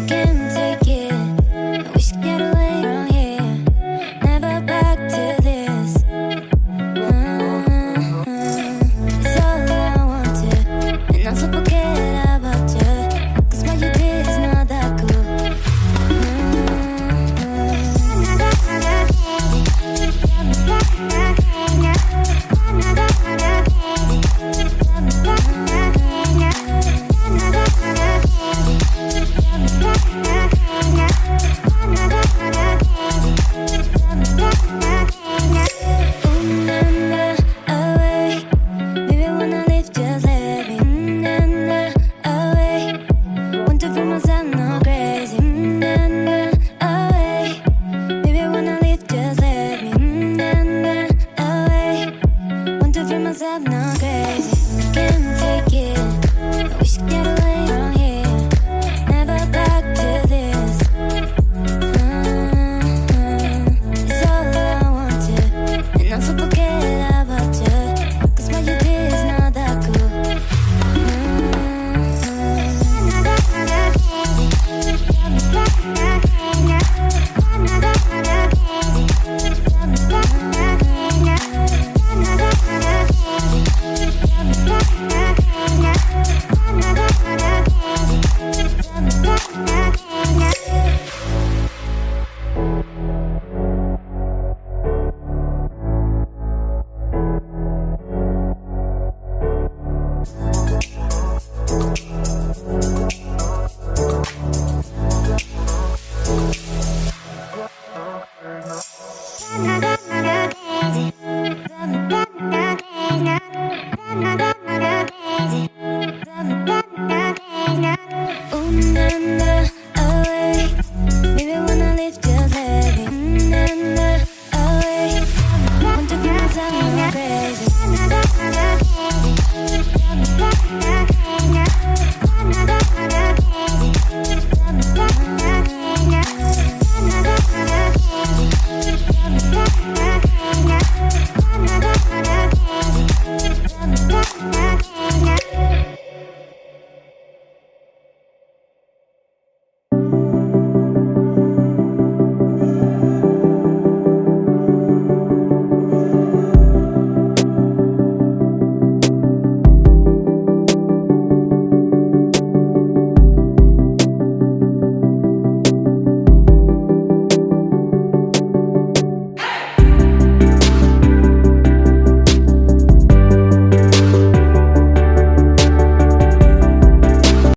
can't take it. I wish I get away from here. Never back to this. It's all I wanted, and also forget about you. 'Cause what you did is not that cool. I'm not crazy, can't take it. I wish I could get away from here. Never back to this. It's all I wanted, and also forget about you. 'Cause what you did is not that cool. Crazy.